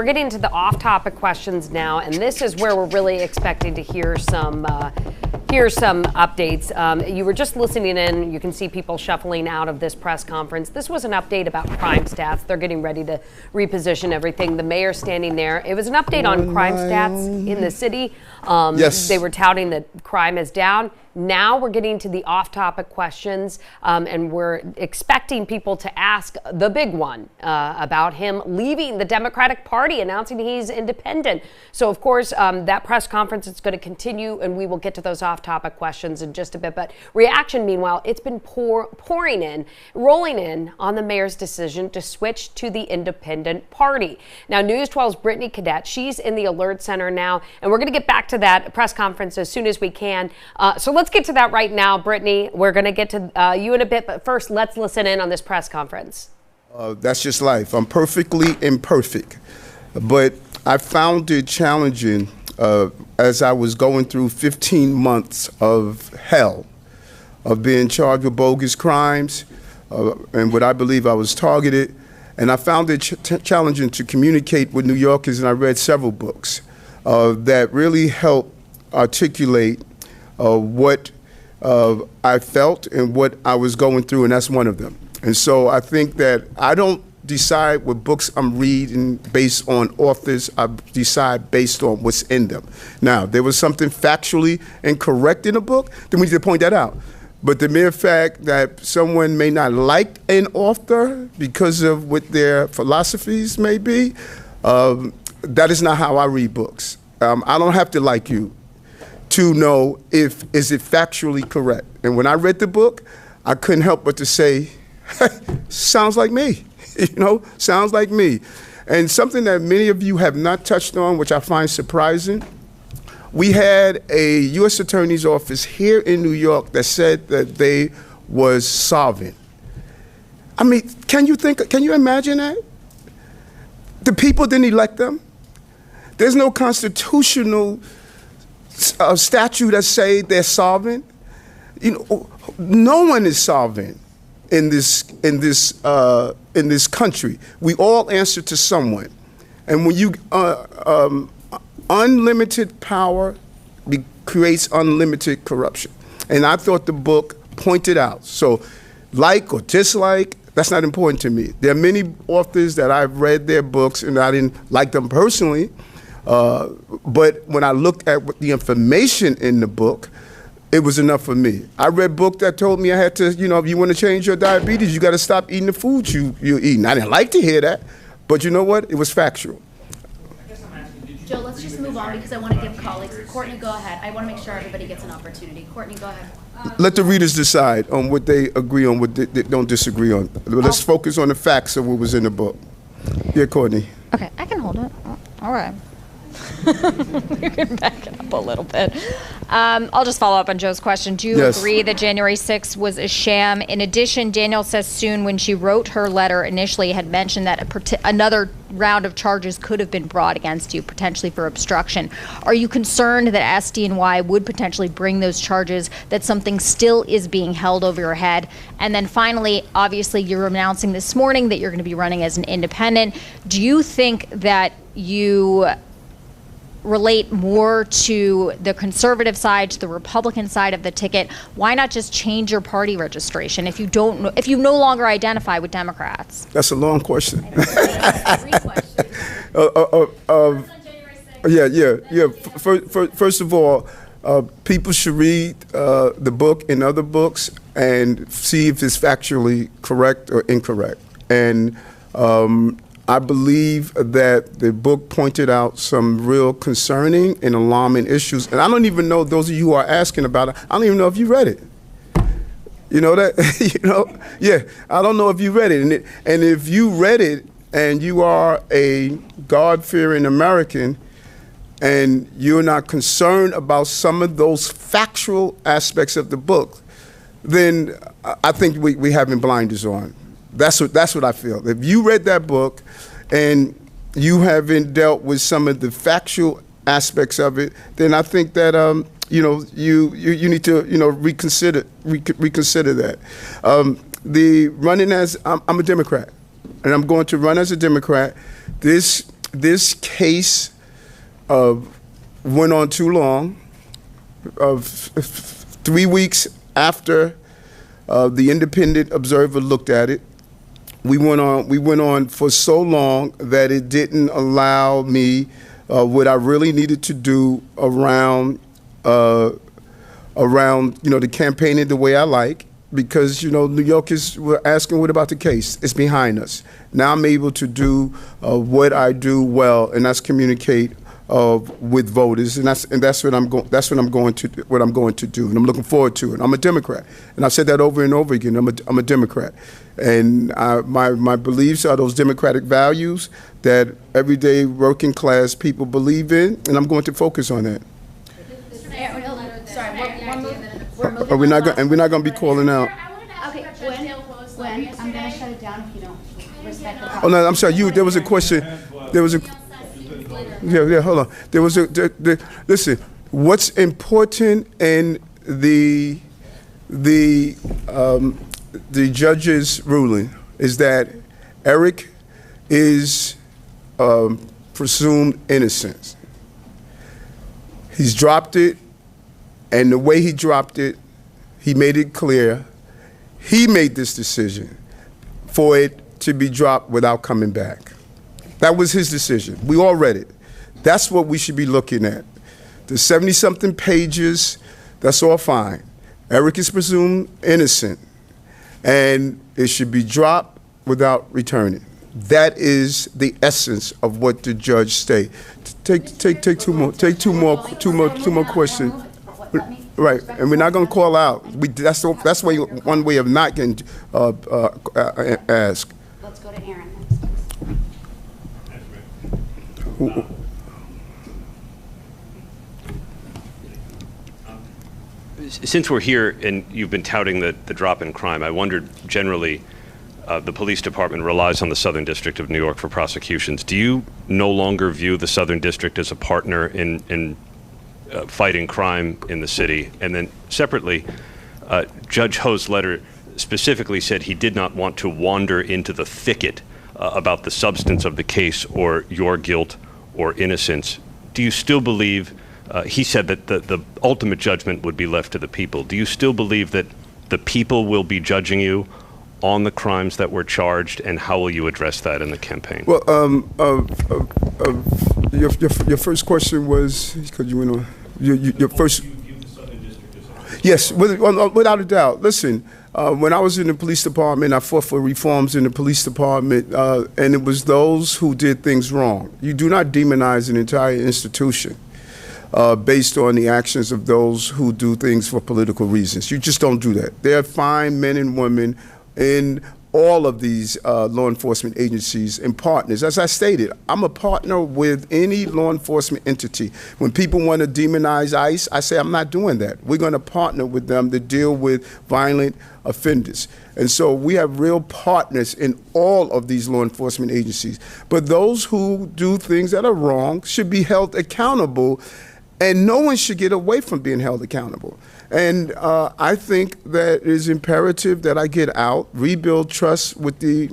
We're getting to the off-topic questions now, and this is where we're really expecting to hear some updates. You were just listening in. You can see people shuffling out of this press conference. This was an update about crime stats. They're getting ready to reposition everything. The mayor standing there. It was an update on crime stats in the city. Yes. They were touting that crime is down. Now we're getting to the off-topic questions, and we're expecting people to ask the big one about him leaving the Democratic Party, announcing he's independent. So, of course, that press conference is going to continue, and we will get to those off-topic questions in just a bit. But reaction, meanwhile, it's been pouring in, rolling in on the mayor's decision to switch to the independent party. Now, News 12's Brittany Cadet, she's in the alert center now, and we're going to get back to that press conference as soon as we can. So let's get to that right now, Brittany. We're going to get to you in a bit, but first, let's listen in on this press conference. That's just life. I'm perfectly imperfect, but I found it challenging as I was going through 15 months of hell, of being charged with bogus crimes, and what I believe I was targeted. And I found it challenging to communicate with New Yorkers, and I read several books that really helped articulate what I felt and what I was going through, and that's one of them. And so I think that I don't decide what books I'm reading based on authors. I decide based on what's in them. Now, there was something factually incorrect in a book, then we need to point that out. But the mere fact that someone may not like an author because of what their philosophies may be, that is not how I read books. I don't have to like you to know is it factually correct. And when I read the book, I couldn't help but to say, hey, sounds like me, sounds like me. And something that many of you have not touched on, which I find surprising, we had a U.S. Attorney's Office here in New York that said that they was solvent. I mean, can you imagine that? The people didn't elect them. There's no constitutional statute that say they're solvent. No one is solvent in this country. We all answer to someone, and when you unlimited power creates unlimited corruption. And I thought the book pointed out. So, like or dislike, that's not important to me. There are many authors that I've read their books and I didn't like them personally. But when I looked at what the information in the book, it was enough for me. I read books that told me I had to, if you want to change your diabetes, you got to stop eating the food you're eating. I didn't like to hear that, but you know what? It was factual. Joe, let's just move on because I want to give colleagues. Courtney, go ahead. I want to make sure everybody gets an opportunity. Courtney, go ahead. Let the readers decide on what they agree on, what they don't disagree on. Let's focus on the facts of what was in the book. Yeah, Courtney. Okay, I can hold it. All right. You can back it up a little bit. I'll just follow up on Joe's question. Do you agree that January 6th was a sham? In addition, Danielle Sassoon, when she wrote her letter initially, had mentioned that another round of charges could have been brought against you, potentially for obstruction. Are you concerned that SDNY would potentially bring those charges, that something still is being held over your head? And then finally, obviously, you're announcing this morning that you're going to be running as an independent. Do you think that you relate more to the conservative side, to the Republican side of the ticket? Why not just change your party registration if you no longer identify with Democrats? That's a long question. First of all, people should read the book and other books and see if it's factually correct or incorrect. And I believe that the book pointed out some real concerning and alarming issues. And I don't even know, those of you who are asking about it, I don't even know if you read it. You know that? Yeah, I don't know if you read it. And if you read it and you are a God-fearing American and you're not concerned about some of those factual aspects of the book, then I think we having blinders on. That's what I feel. If you read that book and you haven't dealt with some of the factual aspects of it, then I think that you need to reconsider that. The running as I'm a Democrat, and I'm going to run as a Democrat. This this case went on too long. 3 weeks after the independent observer looked at it, we went on for so long that it didn't allow me what I really needed to do around the campaigning the way I like, because New Yorkers were asking, what about the case? It's behind us. Now I'm able to do what I do well, and that's communicate with voters, and that's what I'm going to do, and I'm looking forward to it. I'm a Democrat, and I've said that over and over again. I'm a Democrat, and my beliefs are those democratic values that everyday working class people believe in, and I'm going to focus on that. Sorry, we're moving. We're not going to be calling out. Okay, Gwen, I'm going to shut it down if you don't respect the. Oh no, I'm sorry. There was a question. There was a. Yeah. Hold on. There was a. Listen. What's important in the judge's ruling is that Eric is presumed innocent. He's dropped it, and the way he dropped it, he made it clear. He made this decision for it to be dropped without coming back. That was his decision. We all read it. That's what we should be looking at. The 70-something pages, that's all fine. Eric is presumed innocent, and it should be dropped without returning. That is the essence of what the judge stated. Take two more questions. Right, and we're not going to call out. That's one way of not getting asked. Let's go to Aaron next. Since we're here and you've been touting the drop in crime, I wondered generally, the police department relies on the Southern District of New York for prosecutions. Do you no longer view the Southern District as a partner in fighting crime in the city? And then separately, Judge Ho's letter specifically said he did not want to wander into the thicket about the substance of the case or your guilt or innocence. Do you still believe, he said that the ultimate judgment would be left to the people. Do you still believe that the people will be judging you on the crimes that were charged, and how will you address that in the campaign? Well, your first question was, because you went on, your first. Yes, without a doubt. Listen, when I was in the police department, I fought for reforms in the police department, and it was those who did things wrong. You do not demonize an entire institution based on the actions of those who do things for political reasons. You just don't do that. There are fine men and women in all of these law enforcement agencies and partners. As I stated, I'm a partner with any law enforcement entity. When people want to demonize ICE, I say I'm not doing that. We're going to partner with them to deal with violent offenders. And so we have real partners in all of these law enforcement agencies. But those who do things that are wrong should be held accountable, and no one should get away from being held accountable. And I think that it is imperative that I get out, rebuild trust with the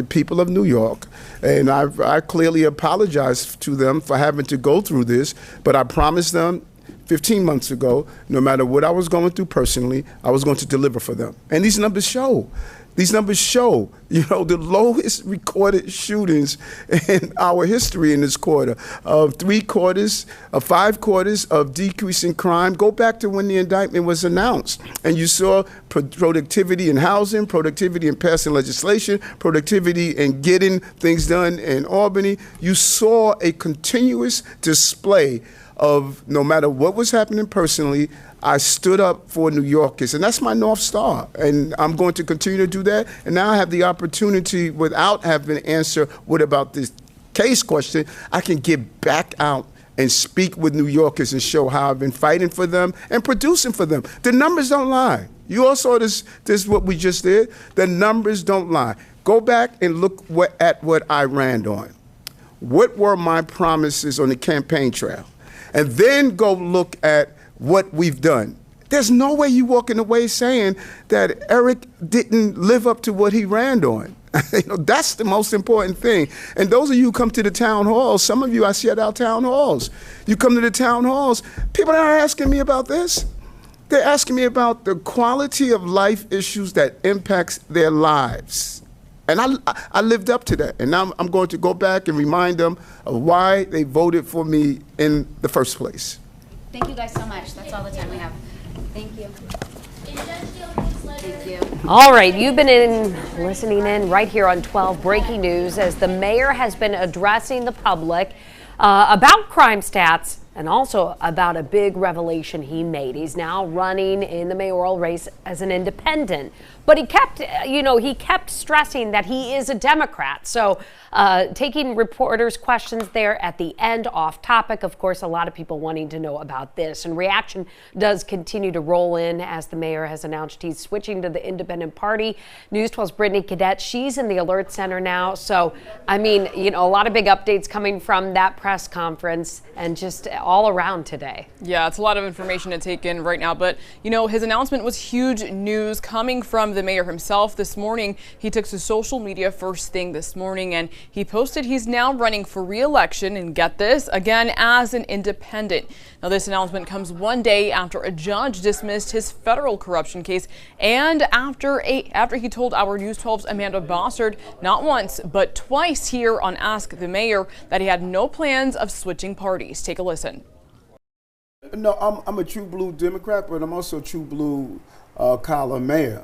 people of New York. And I clearly apologize to them for having to go through this, but I promised them 15 months ago, no matter what I was going through personally, I was going to deliver for them. And these numbers show. These numbers show, the lowest recorded shootings in our history in this quarter. 5 quarters of decreasing crime. Go back to when the indictment was announced, and you saw productivity in housing, productivity in passing legislation, productivity in getting things done in Albany. You saw a continuous display of, no matter what was happening personally, I stood up for New Yorkers, and that's my North Star, and I'm going to continue to do that. And now I have the opportunity, without having to answer what about this case question, I can get back out and speak with New Yorkers and show how I've been fighting for them and producing for them. The numbers don't lie. You all saw this what we just did. The numbers don't lie. Go back and look at what I ran on. What were my promises on the campaign trail? And then go look at what we've done. There's no way you walking away saying that Eric didn't live up to what he ran on. That's the most important thing. And those of you who come to the town halls, some of you I see at our town halls, you come to the town halls, people are asking me about this. They're asking me about the quality of life issues that impacts their lives. And I lived up to that. And now I'm going to go back and remind them of why they voted for me in the first place. Thank you guys so much. That's all the time we have. Thank you. Thank you. All right, you've been listening in right here on 12 Breaking News as the mayor has been addressing the public about crime stats and also about a big revelation he made. He's now running in the mayoral race as an independent, but he kept stressing that he is a Democrat. So taking reporters' questions there at the end, off topic. Of course, a lot of people wanting to know about this, and reaction does continue to roll in as the mayor has announced he's switching to the independent party. News 12's Brittany Cadet, she's in the alert center now. So, I mean, a lot of big updates coming from that press conference and just all around today. Yeah, it's a lot of information to take in right now, but his announcement was huge news coming from the mayor himself this morning. He took to social media first thing this morning and he posted he's now running for re-election, and get this, again as an independent. Now, this announcement comes one day after a judge dismissed his federal corruption case and after he told our News 12's Amanda Bossard not once but twice here on Ask the Mayor that he had no plans of switching parties. Take a listen. No, I'm a true blue Democrat, but I'm also a true blue collar mayor.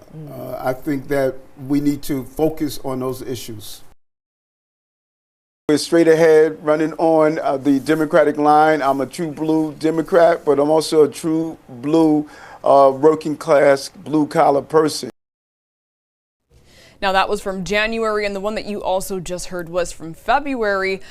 I think that we need to focus on those issues. We're straight ahead, running on the Democratic line. I'm a true blue Democrat, but I'm also a true blue working class blue collar person. Now, that was from January, and the one that you also just heard was from February.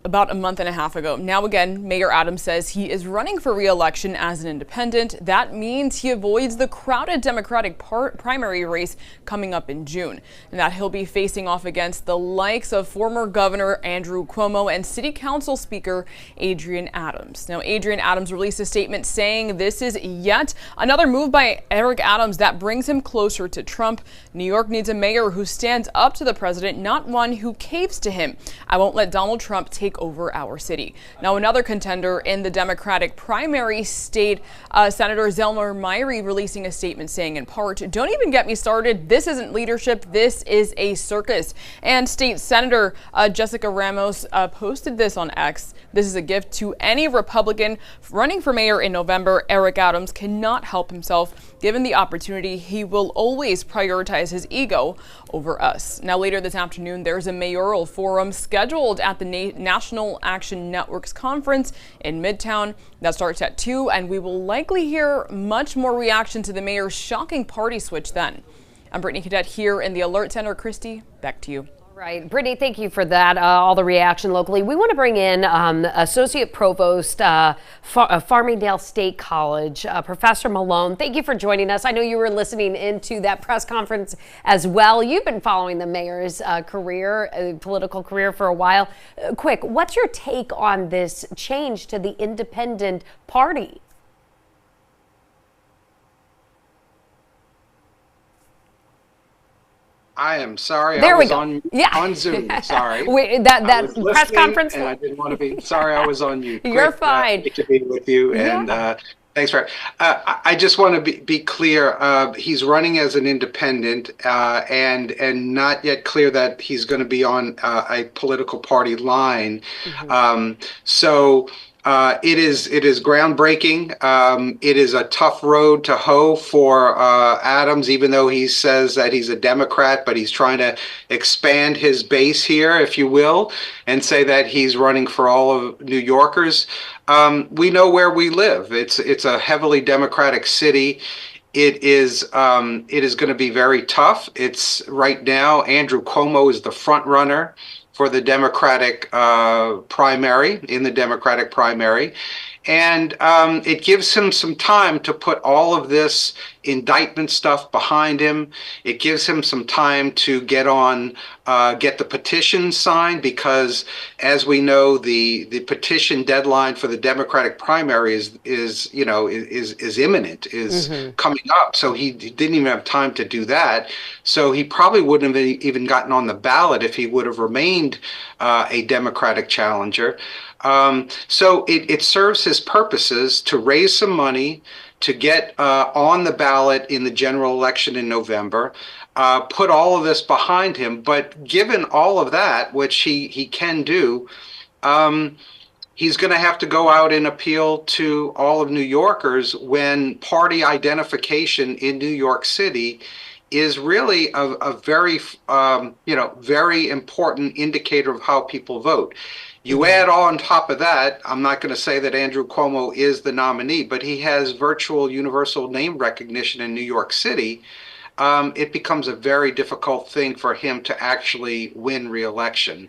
About a month and a half ago. Now again, Mayor Adams says he is running for re-election as an independent. That means he avoids the crowded Democratic primary race coming up in June, and that he'll be facing off against the likes of former Governor Andrew Cuomo and City Council Speaker Adrienne Adams. Now, Adrienne Adams released a statement saying this is yet another move by Eric Adams that brings him closer to Trump. New York needs a mayor who stands up to the president, not one who caves to him. I won't let Donald Trump take over our city. Now, another contender in the Democratic primary state, Senator Zelma Myrie, releasing a statement saying in part, "Don't even get me started. This isn't leadership. This is a circus." And State Senator Jessica Ramos posted this on X. "This is a gift to any Republican running for mayor in November. Eric Adams cannot help himself. Given the opportunity, he will always prioritize his ego over us." Now, later this afternoon, there's a mayoral forum scheduled at the National Action Network's conference in Midtown. That starts at 2, and we will likely hear much more reaction to the mayor's shocking party switch then. I'm Brittany Cadet here in the Alert Center. Kristie, back to you. Right. Brittany, thank you for that, all the reaction locally. We want to bring in Associate Provost, Farmingdale State College, Professor Malone. Thank you for joining us. I know you were listening into that press conference as well. You've been following the mayor's political career for a while. Quick, what's your take on this change to the independent party? I am sorry. There I we was go. on Zoom. Sorry. That press conference. And I didn't want to be. Sorry, I was on mute. You're fine. Great to be with you. And thanks for. I just want to be clear. He's running as an independent, and not yet clear that he's going to be on a political party line. So. It is groundbreaking. It is a tough road to hoe for Adams, even though he says that he's a Democrat, but he's trying to expand his base here, if you will, and say that he's running for all of New Yorkers. We know where we live. It's a heavily Democratic city. It is going to be very tough. It's right now, Andrew Cuomo is the front runner for the Democratic primary, in the Democratic primary. And it gives him some time to put all of this indictment stuff behind him. It gives him some time to get the petition signed, because as we know, the petition deadline for the Democratic primary is imminent, is coming up. So he didn't even have time to do that. So he probably wouldn't have even gotten on the ballot if he would have remained a Democratic challenger. So it serves his purposes to raise some money, to get on the ballot in the general election in November, put all of this behind him. But given all of that, which he can do, he's going to have to go out and appeal to all of New Yorkers when party identification in New York City is really a very, very important indicator of how people vote. You add on top of that, I'm not going to say that Andrew Cuomo is the nominee, but he has virtual universal name recognition in New York City. It becomes a very difficult thing for him to actually win re-election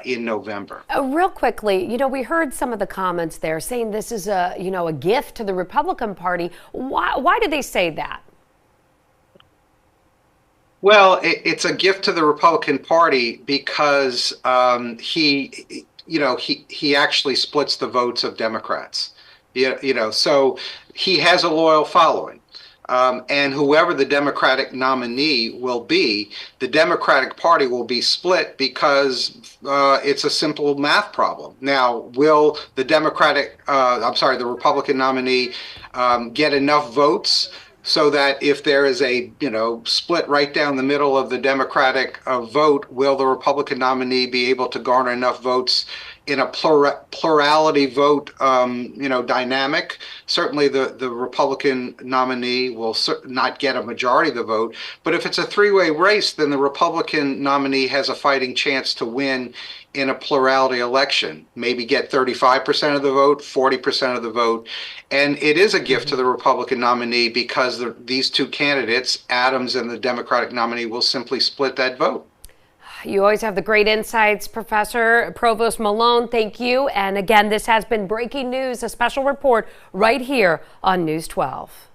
in November. Real quickly, we heard some of the comments there saying this is a gift to the Republican Party. Why did they say that? Well, it's a gift to the Republican Party because he actually splits the votes of Democrats. So he has a loyal following. And whoever the Democratic nominee will be, the Democratic Party will be split because it's a simple math problem. Now, will the Republican nominee get enough votes so that if there is a split right down the middle of the Democratic vote, will the Republican nominee be able to garner enough votes in a plurality vote dynamic? Certainly the Republican nominee will not get a majority of the vote, but if it's a three-way race, then the Republican nominee has a fighting chance to win in a plurality election, maybe get 35% of the vote, 40% of the vote. And it is a gift to the Republican nominee because these two candidates, Adams and the Democratic nominee, will simply split that vote. You always have the great insights, Professor. Provost Malone, thank you. And again, this has been Breaking News, a special report right here on News 12.